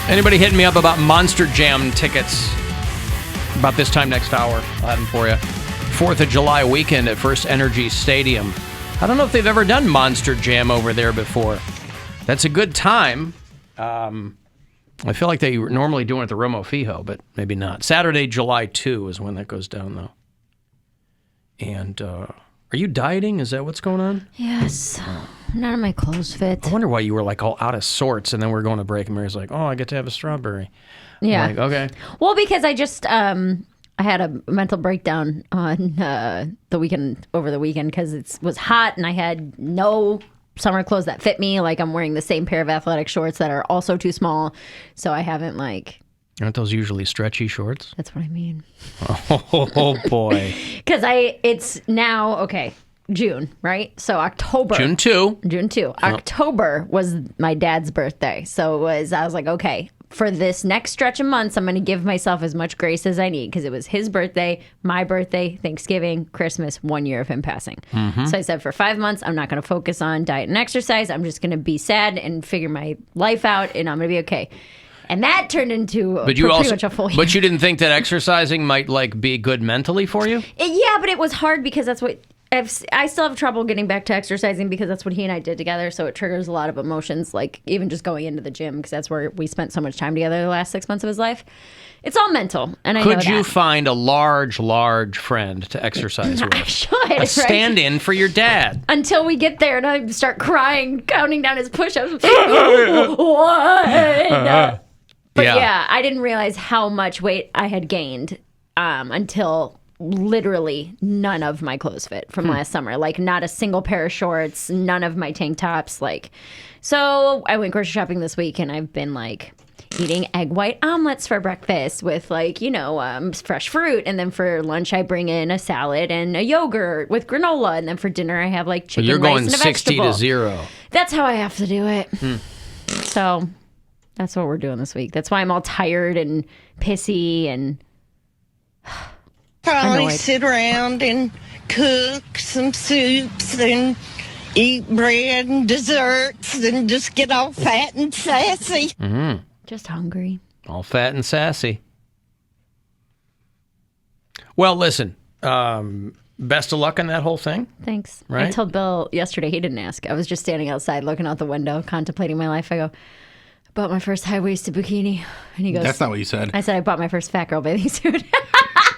Anybody hitting me up about Monster Jam tickets? About this time next hour, I'll have them for you. 4th of July weekend at First Energy Stadium. I don't know if they've ever done Monster Jam over there before. That's a good time. I feel like they normally do it at the Romo Fijo, but maybe not. Saturday, July 2 is when that goes down, though. And are you dieting? Is that what's going on? Yes. None of my clothes fit. I wonder why you were like all out of sorts, and then we're going to break, and Mary's like, "Oh, I get to have a strawberry." Yeah. I'm like, okay. Well, because I just I had a mental breakdown on the weekend over the weekend because it was hot and I had no summer clothes that fit me. Like I'm wearing the same pair of athletic shorts that are also too small, so I haven't like. Aren't those usually stretchy shorts? That's what I mean. Oh boy. Because it's now June, right? So October. June 2. October was my dad's birthday. So I was like, okay, for this next stretch of months, I'm going to give myself as much grace as I need because it was his birthday, my birthday, Thanksgiving, Christmas, 1 year of him passing. Mm-hmm. So I said for 5 months, I'm not going to focus on diet and exercise. I'm just going to be sad and figure my life out and I'm going to be okay. And that turned into pretty much a full year. But you didn't think that exercising might be good mentally for you? Yeah, but it was hard because that's what... I still have trouble getting back to exercising because that's what he and I did together. So it triggers a lot of emotions, like even just going into the gym because that's where we spent so much time together the last 6 months of his life. It's all mental, and I know that. Could you find a large friend to excercise with? I should. A stand-in for your dad. Until we get there and I start crying, counting down his push-ups. What? But yeah, I didn't realize how much weight I had gained until literally none of my clothes fit from last summer. Like not a single pair of shorts, none of my tank tops. So I went grocery shopping this week and I've been eating egg white omelets for breakfast with fresh fruit. And then for lunch, I bring in a salad and a yogurt with granola. And then for dinner, I have chicken, you're going rice, and a 60 vegetable. to 0. That's how I have to do it. So that's what we're doing this week. That's why I'm all tired and pissy and probably sit around and cook some soups and eat bread and desserts and just get all fat and sassy. Mm-hmm. Just hungry. All fat and sassy. Well, listen, best of luck on that whole thing. Thanks. Right? I told Bill yesterday, he didn't ask. I was just standing outside looking out the window, contemplating my life. I go, I bought my first high-waisted bikini. And he goes, that's not what you said. I said, I bought my first fat girl bathing suit.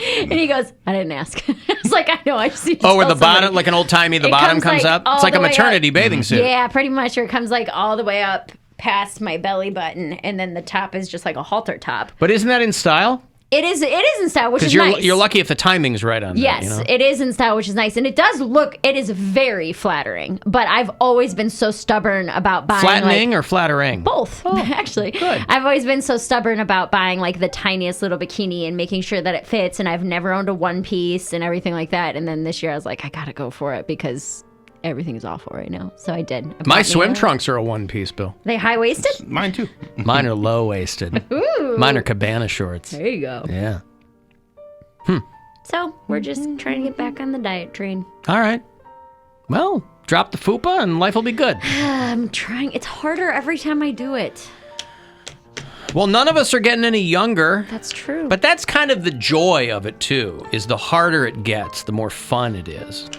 And he goes, I didn't ask. I was like, I know. I just need to where tell the bottom, somebody. like an old-timey, the bottom comes up? It's like a maternity bathing suit. Yeah, pretty much. Or it comes all the way up past my belly button. And then the top is just like a halter top. But isn't that in style? It is in style, which is nice. nice. You're lucky if the timing's right on that. Yes, it is in style, which is nice. And it does look, it is very flattering. But I've always been so stubborn about buying... Flattening or flattering? Both, actually. Good. I've always been so stubborn about buying the tiniest little bikini and making sure that it fits. And I've never owned a one piece and everything like that. And then this year I was like, I gotta go for it because everything is awful right now. So I did. My swim trunks are a one-piece, Bill. They high-waisted? Mine too. Mine are low-waisted. Ooh. Mine are cabana shorts. There you go. Yeah. So we're just trying to get back on the diet train. All right. Well, drop the fupa and life will be good. I'm trying. It's harder every time I do it. Well, none of us are getting any younger. That's true. But that's kind of the joy of it, too, is the harder it gets, the more fun it is.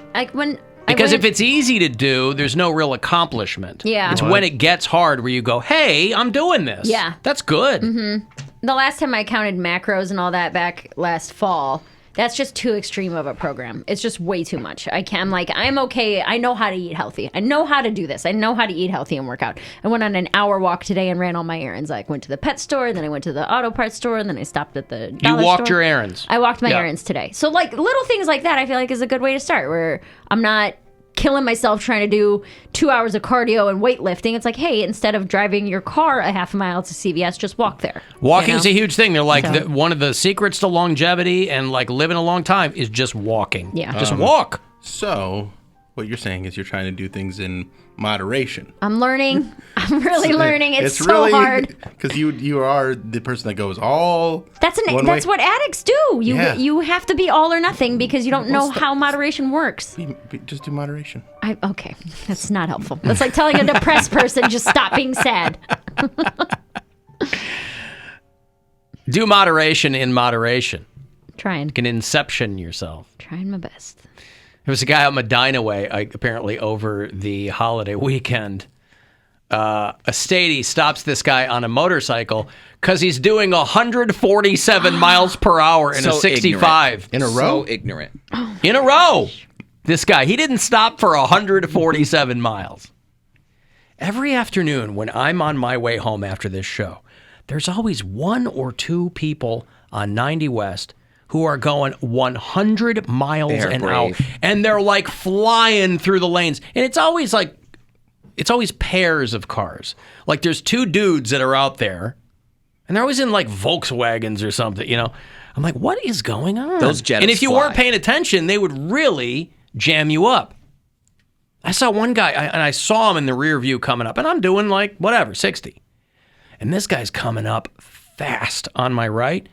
Because if it's easy to do, there's no real accomplishment. Yeah. It's when it gets hard where you go, hey, I'm doing this. Yeah. That's good. Mm-hmm. The last time I counted macros and all that back last fall, that's just too extreme of a program. It's just way too much. I'm okay. I know how to eat healthy. I know how to do this. I know how to eat healthy and work out. I went on an hour walk today and ran all my errands. I went to the pet store, then I went to the auto parts store, and then I stopped at the dollar store. You walked your errands. I walked my errands today. So little things like that I feel like is a good way to start where I'm not killing myself trying to do 2 hours of cardio and weightlifting. It's like, hey, instead of driving your car a half a mile to CVS, just walk there. Walking's a huge thing. They're like, one of the secrets to longevity and living a long time is just walking. Yeah. Just walk. So what you're saying is you're trying to do things in moderation. I'm learning. I'm really learning. It's so really hard. Because you are the person that goes all That's what addicts do. You have to be all or nothing because you don't know how moderation works. Just do moderation. Okay, that's not helpful. That's like telling a depressed person just stop being sad. Do moderation in moderation. Trying. You can inception yourself. Trying my best. There was a guy out Medina way, apparently over the holiday weekend. A statey stops this guy on a motorcycle because he's doing 147 miles per hour in a 65. In a row? So ignorant. In a row. This guy, he didn't stop for 147 miles. Every afternoon when I'm on my way home after this show, there's always one or two people on 90 West who are going 100 miles an hour. And they're like flying through the lanes. And it's always pairs of cars. Like there's two dudes that are out there, and they're always in like Volkswagens or something, you know. I'm like, what is going on? Those jets And if you weren't paying attention, they would really jam you up. I saw one guy, and I saw him in the rear view coming up, and I'm doing like, whatever, 60. And this guy's coming up fast on my right,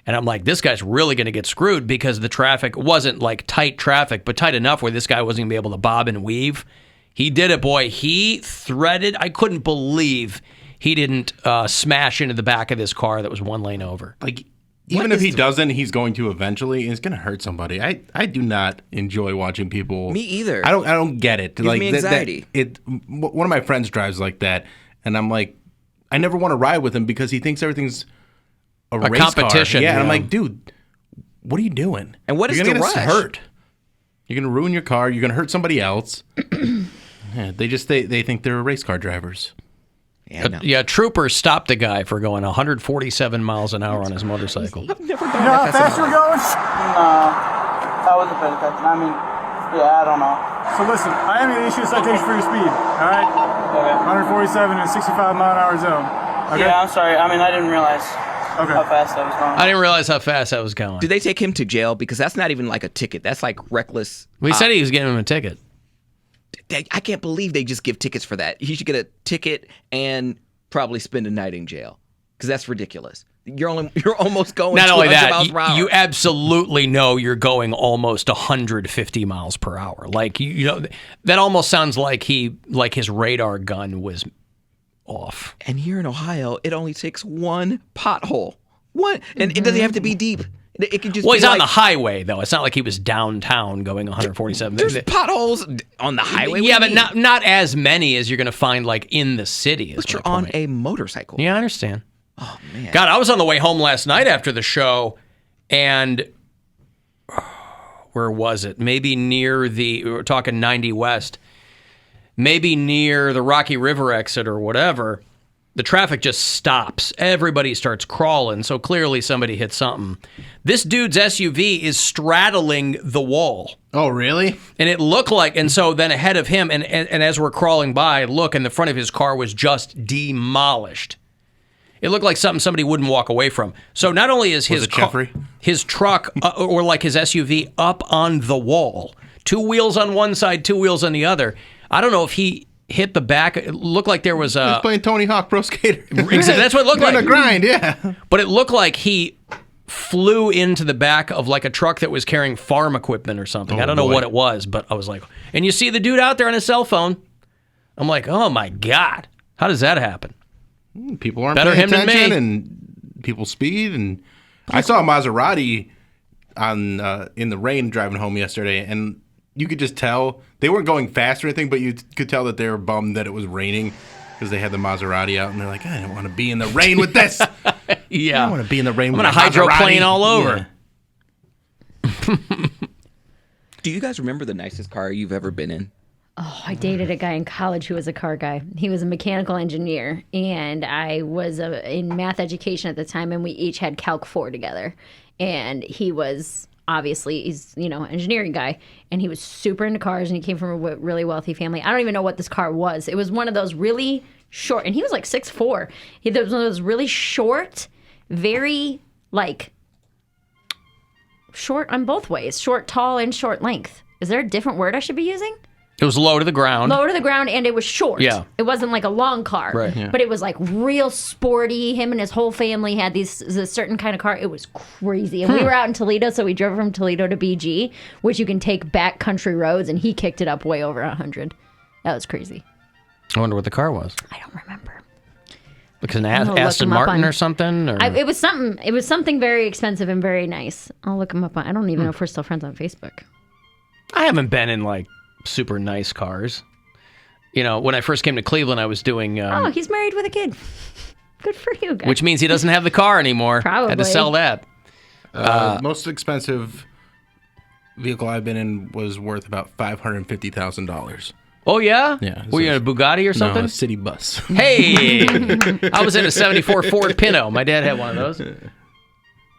and I'm like, this guy's really going to get screwed because the traffic wasn't like tight traffic, but tight enough where this guy wasn't going to be able to bob and weave. He did it, boy. He threaded. I couldn't believe he didn't smash into the back of this car that was one lane over. Like, even if he doesn't, he's going to eventually. It's going to hurt somebody. I do not enjoy watching people. Me either. I don't get it. Gives me anxiety. One of my friends drives like that, and I'm like, I never want to ride with him because he thinks everything's a race competition. Car. Yeah, and I'm like, dude, what are you doing? And what is You're the gonna rush? get us hurt. You're going to ruin your car. You're going to hurt somebody else. Yeah, they think they're race car drivers. Yeah, Trooper stopped a guy for going 147 miles an hour on his motorcycle. I've never done that. How fast you were going? I wasn't paying attention. I mean, yeah, I don't know. So listen, I am going to issue a citation for your speed, all right? Okay. 147 in a 65-mile-an-hour zone. Okay? Yeah, I'm sorry. I mean, I didn't realize how fast I was going. I didn't realize how fast I was going. Did they take him to jail? Because that's not even like a ticket. That's like reckless. We said he was giving him a ticket. I can't believe they just give tickets for that. He should get a ticket and probably spend a night in jail because that's ridiculous. You're almost going. Not only that, miles per hour. you absolutely know you're going almost 150 miles per hour. Like you know, that almost sounds like his radar gun was off. And here in Ohio, it only takes one pothole. One, and it doesn't have to be deep. It can just well, be he's on like, the highway, though. It's not like he was downtown going 147. There's potholes on the highway. Yeah, but not as many as you're going to find like in the city. But you're on a motorcycle. Yeah, I understand. Oh, man. God, I was on the way home last night after the show, and where was it? Maybe near we're talking 90 West, maybe near the Rocky River exit or whatever. The traffic just stops. Everybody starts crawling, so clearly somebody hit something. This dude's SUV is straddling the wall. Oh, really? And it looked like, and so then ahead of him, and as we're crawling by, look, and the front of his car was just demolished. It looked like something somebody wouldn't walk away from. So not only is his truck or like his SUV up on the wall, two wheels on one side, two wheels on the other. I don't know if he hit the back. It looked like there was He was playing Tony Hawk Pro Skater. That's what it looked like. On a grind, yeah. But it looked like he flew into the back of like a truck that was carrying farm equipment or something. I don't know what it was, but I was like, and you see the dude out there on his cell phone. I'm like, oh my God, how does that happen? People aren't paying attention, and people speed. And I saw a Maserati in the rain driving home yesterday, and you could just tell they weren't going fast or anything, but you could tell that they were bummed that it was raining because they had the Maserati out, and they're like, I don't want to be in the rain with this. Yeah, I don't want to be in the rain. I'm with gonna hydroplane all over. Yeah. Do you guys remember the nicest car you've ever been in? Oh, I dated a guy in college who was a car guy. He was a mechanical engineer, and I was in math education at the time, and we each had Calc 4 together. And he was obviously, he's an engineering guy, and he was super into cars, and he came from a really wealthy family. I don't even know what this car was. It was one of those really short, and he was like 6'4". It was one of those really short, very like short on both ways, short, tall, and short length. Is there a different word I should be using? It was low to the ground. Low to the ground, and it was short. Yeah. It wasn't like a long car. Right. Yeah. But it was like real sporty. Him and his whole family had this certain kind of car. It was crazy. And we were out in Toledo, so we drove from Toledo to BG, which you can take back country roads, and he kicked it up way over 100. That was crazy. I wonder what the car was. I don't remember. Like an Aston Martin or something? Or? It was something. It was something very expensive and very nice. I'll look him up. I don't even know if we're still friends on Facebook. I haven't been in like super nice cars. You know, when I first came to Cleveland, I was doing. He's married with a kid. Good for you guys. Which means he doesn't have the car anymore. Probably. Had to sell that. Most expensive vehicle I've been in was worth about $550,000. Oh, yeah? Yeah. Were you in a Bugatti or something? No, a city bus. Hey! I was in a 74 Ford Pinto. My dad had one of those.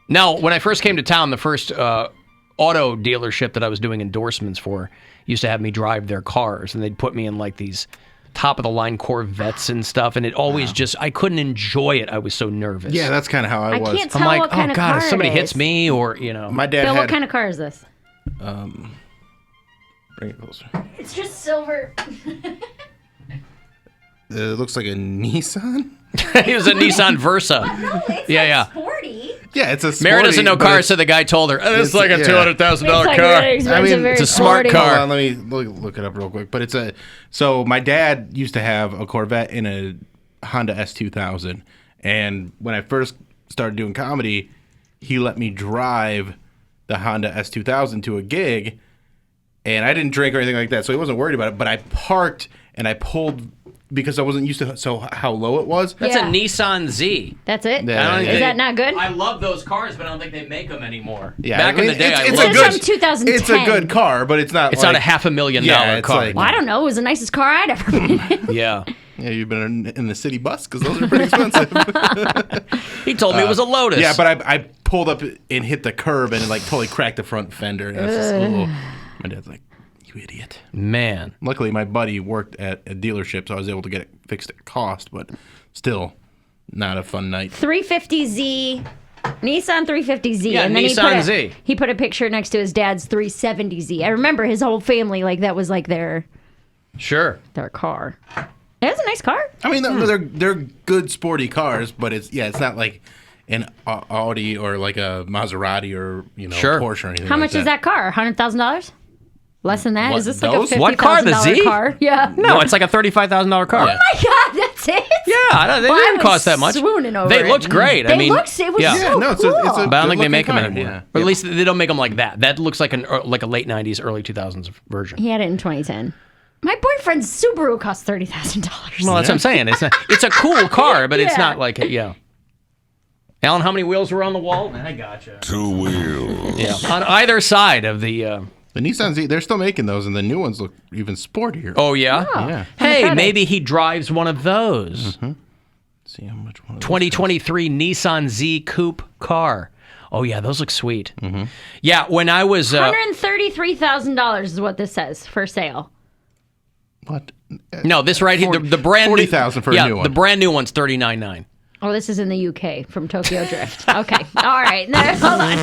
Now, when I first came to town, the first auto dealership that I was doing endorsements for used to have me drive their cars, and they'd put me in like these top-of-the-line Corvettes and stuff, and it always I couldn't enjoe it. I was so nervous. Yeah, that's kind of how I was. I can't tell I'm like, what kind oh, of God, car if somebody it is. hits me or, you know. My dad Bill, had... what kind of car is this? Bring it closer. It's just silver. It looks like a Nissan. It was a Nissan Versa. No, it's yeah. sporty. Yeah, it's a sporty. Mary doesn't know but cars, it's- so the guy told her, it's like a yeah. $200,000 It's like car. really expensive, very it's a smart sporty. car. Hold on, let me look it up real quick. But it's a... So my dad used to have a Corvette in a Honda S2000. And when I first started doing comedy, he let me drive the Honda S2000 to a gig. And I didn't drink or anything like that, so he wasn't worried about it. But I parked and I pulled because I wasn't used to how low it was. That's Yeah. a Nissan Z. That's it? Yeah. Is that not good? I love those cars, but I don't think they make them anymore. Yeah, Back I mean, in the day, I it's loved It a says them. from 2010. It's a good car, but it's not. It's like, not a $500,000 Yeah, it's car. like- Well, I don't know. It was the nicest car I'd ever been in. Yeah. Yeah, you've been in the city bus because those are pretty expensive. He told me it was a Lotus. Yeah, but I pulled up and hit the curb and it like totally cracked the front fender. And I was just, my dad's like, "You idiot!" Man. Luckily, my buddy worked at a dealership, so I was able to get it fixed at cost. But still, not a fun night. 350Z. Nissan 350Z. Yeah, and then Nissan Z. He put a picture next to his dad's 370Z. I remember his whole family, like that was like their Sure. car. It was a nice car. I mean, they're good sporty cars, but it's not like an Audi or like a Maserati or Sure. Porsche or anything. How like much is that car? $100,000? Less than that? What, Is this those? like a $50,000 What car? The Z? car? Yeah. No, it's like a $35,000 car. Oh my God, that's it? Yeah, they Well, I didn't was cost that much. swooning over They it. looked great. It was so cool. it's a But I don't think they good-looking make them car, anymore. yeah. Or at least they don't make them like that. That looks like a late 90s, early 2000s version. He had it in 2010. My boyfriend's Subaru cost $30,000. Well, that's what I'm saying. It's a cool car, but it's Yeah. not like, yeah. Alan, how many wheels were on the wall? I gotcha. 2 wheels. Yeah, on either side of the... The Nissan Z, they're still making those, and the new ones look even sportier. Oh, yeah? yeah. Hey, maybe he drives one of those. Let's see how much one of those 2023 Nissan Z Coupe car. Oh, yeah, those look sweet. Yeah, when I was... $133,000 is what this says for sale. What? no, this right here, the brand new... 40,000 for a new one. the brand new one's $39,900. Oh, this is in the UK from Tokyo Drift. Okay. All right. No, hold on.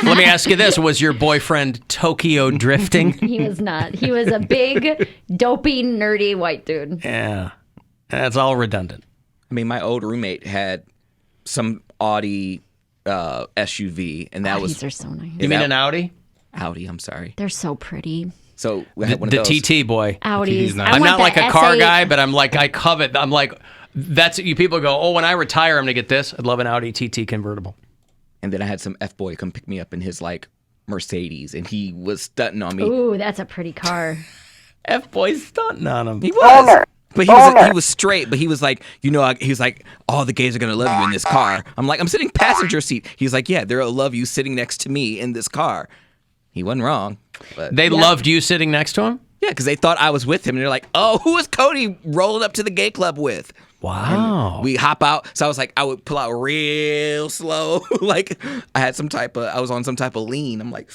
Let me ask you this. Was your boyfriend Tokyo drifting? He was not. He was a big, dopey, nerdy white dude. Yeah. That's all redundant. I mean, my old roommate had some Audi SUV, and that These was are so nice. You mean an Audi? Audi. I'm sorry. They're so pretty. So we had one of The those. TT boy. Audis. nice. I I'm want not the like a car S8. guy, but I'm like, I covet. I'm like, that's you. People go, oh, when I retire, I'm gonna get this. I'd love an Audi TT convertible. And then I had some F boy come pick me up in his like Mercedes, and he was stunting on me. Ooh, that's a pretty car. F boy's stunting on him. He was. But he was straight, but he was like, he was like, all the gays are going to love you in this car. I'm like, I'm sitting passenger seat. He's like, yeah, they'll love you sitting next to me in this car. He wasn't wrong. But They loved you sitting next to him. yeah, because they thought I was with him. And they're like, oh, who is Cody rolling up to the gay club with? Wow. We hop out. So I was like, I would pull out real slow. Like I was on some type of lean. I'm like,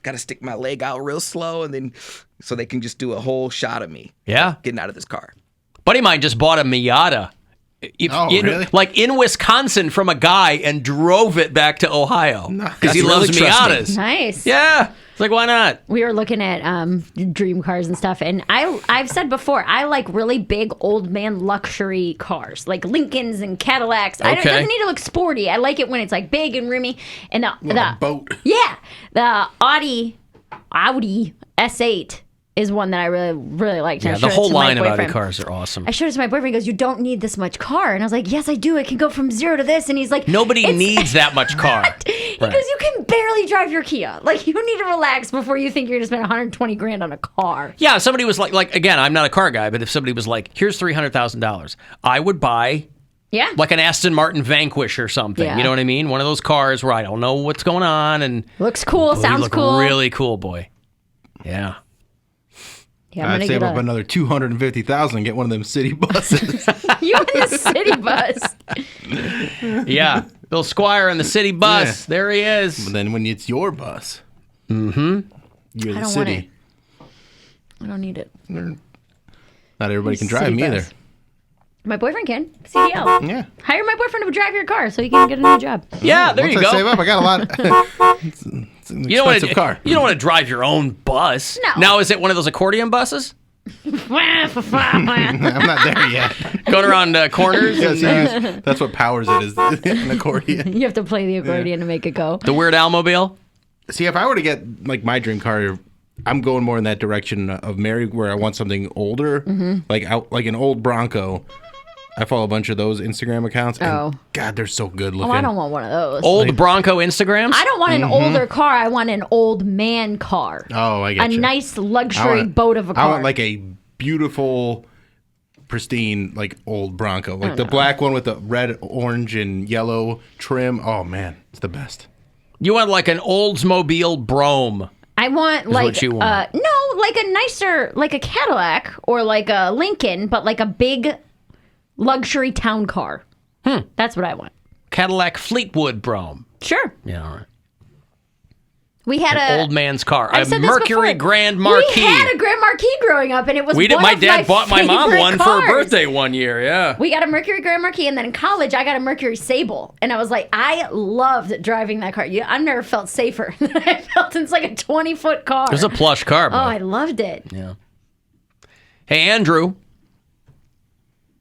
got to stick my leg out real slow. And then so they can just do a whole shot of me Yeah. getting out of this car. Buddy of mine just bought a Miata. Really? Like in Wisconsin from a guy and drove it back to Ohio because he That's loves really Miatas. Nice. Yeah. It's like, why not? We were looking at dream cars and stuff, and I've said before, I like really big old man luxury cars, like Lincolns and Cadillacs. It Okay. doesn't need to look sporty. I like it when it's like big and roomy. And a boat. Yeah, the Audi S8 is one that I really, really liked. Yeah, the whole line of Audi cars are awesome. I showed it to my boyfriend. He goes, "You don't need this much car." And I was like, "Yes, I do. It can go from 0 to this." And he's like, "Nobody needs that much car." He goes, "You can barely drive your Kia. Like, you need to relax before you think you're going to spend 120 grand on a car." Yeah, if somebody was like again, I'm not a car guy, but if somebody was like, "Here's $300,000," I would buy. Yeah. Like an Aston Martin Vanquish or something. Yeah. You know what I mean? One of those cars where I don't know what's going on and looks cool, sounds cool. Really cool, boy. Yeah. Yeah, I'd save up another $250,000 and get one of them city buses. You in the city bus? Yeah, Bill Squire in the city bus. Yeah. There he is. But then when it's your bus, you're the city. I don't need it. Not everybody can drive me either. My boyfriend can. CDL. Yeah. Hire my boyfriend to drive your car so he can get a new job. Yeah, there you go. Once I save up, I got a lot. It's an expensive car. You don't want to drive your own bus. No. Now, is it one of those accordion buses? I'm not there yet. Going around corners? Yeah, that's what powers it, is an accordion. You have to play the accordion to make it go. The Weird Al mobile? See, if I were to get like my dream car, I'm going more in that direction of Mary, where I want something older, like an old Bronco. I follow a bunch of those Instagram accounts. And God, they're so good looking. Oh, I don't want one of those. Old Bronco Instagrams? I don't want an older car. I want an old man car. Oh, I get you. A nice luxury boat of a car. I want like a beautiful, pristine, like old Bronco. Like the black one with the red, orange, and yellow trim. Oh, man. It's the best. You want like an Oldsmobile Brougham. I want like what you want. no, like a nicer, like a Cadillac or like a Lincoln, but like a big luxury town car. That's what I want. Cadillac Fleetwood Brougham. Sure. Yeah, all right. We had an old man's car. A Mercury Grand Marquis. We had a Grand Marquis growing up, and it was my dad bought my mom one cars. for her birthday one year, yeah. We got a Mercury Grand Marquis, and then in college, I got a Mercury Sable. And I was like, I loved driving that car. I've never felt safer than I felt. It's like a 20-foot car. It was a plush car, boy. Oh, I loved it. Yeah. Hey, Andrew.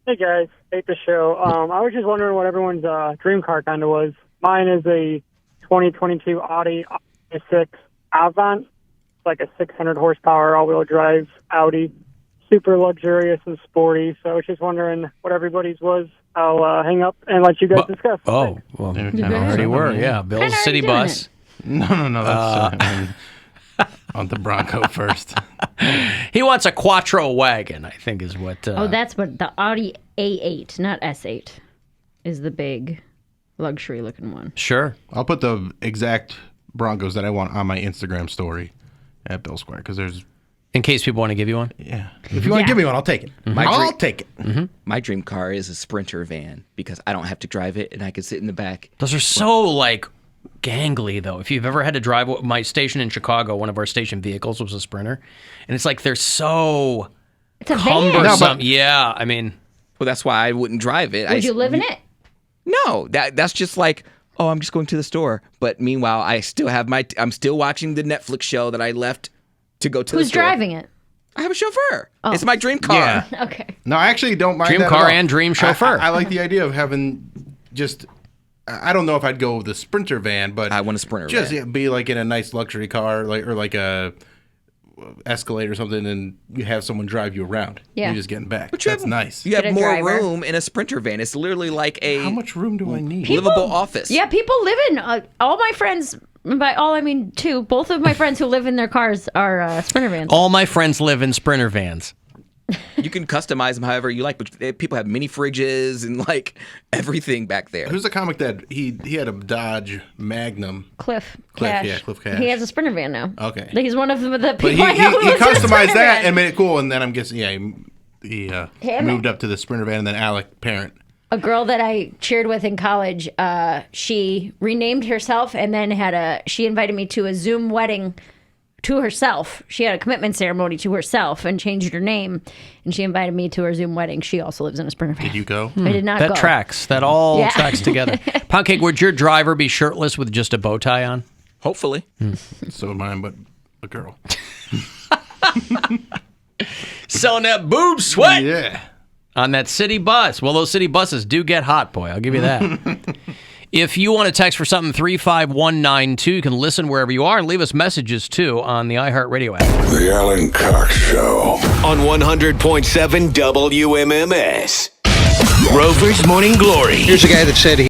Hey, guys. Hate the show. I was just wondering what everyone's dream car kind of was. Mine is a 2022 Audi A6 Avant. It's like a 600 horsepower all-wheel drive Audi. Super luxurious and sporty. So I was just wondering what everybody's was. I'll hang up and let you guys discuss. Oh, well, you already were. Yeah, Bill's city bus. No. That's on the Bronco first. He wants a Quattro wagon, I think is what... that's what the Audi A8, not S8, is the big luxury-looking one. Sure. I'll put the exact Broncos that I want on my Instagram story at Bill Squire, because there's... In case people want to give you one? Yeah. If you want to give me one, I'll take it. I'll take it. My dream car is a Sprinter van because I don't have to drive it and I can sit in the back. Those are so, like... gangly, though. If you've ever had to drive my station in Chicago, one of our station vehicles was a Sprinter, and it's like they're so cumbersome. Yeah, I mean, well, that's why I wouldn't drive it. Would you live in it? No, that's just like, oh, I'm just going to the store. But meanwhile, I still have I'm still watching the Netflix show that I left to go to. Who's the store. driving it? I have a chauffeur. Oh. It's my dream car. Yeah. Okay. No, I actually don't mind dream that car at all. and dream chauffeur. I like the idea of having just. I don't know if I'd go with the Sprinter van, but I want a Sprinter just van. Be like in a nice luxury car, like a Escalade or something, and you have someone drive you around. Yeah, you're just getting back. But that's nice. You have more room in a Sprinter van. It's literally like a. How much room do I need? Livable office. Yeah, people live in. All my friends, by all I mean two. Both of my friends who live in their cars are Sprinter vans. All my friends live in Sprinter vans. You can customize them however you like, but people have mini fridges and like everything back there. Who's the comic that he had a Dodge Magnum? Cliff Cash. Yeah, Cliff Cash. He has a Sprinter van now. Okay. He's one of the people But he I know who lives in a customized Sprinter that van. and made it cool, and then I'm guessing, he moved up to the Sprinter van, and then Alec, parent. A girl that I cheered with in college, she renamed herself and then she invited me to a Zoom wedding to herself. She had a commitment ceremony to herself and changed her name, and she invited me to her Zoom wedding. She also lives in a Sprinter van. Did you go? I did not go. That tracks. That all tracks together. Poundcake, would your driver be shirtless with just a bow tie on? Hopefully. So would mine, but a girl. Selling that boob sweat. Yeah. On that city bus. Well, those city buses do get hot, boy. I'll give you that. If you want to text for something, 35192. You can listen wherever you are and leave us messages, too, on the iHeartRadio app. The Alan Cox Show. On 100.7 WMMS. Rover's Morning Glory. Here's a guy that said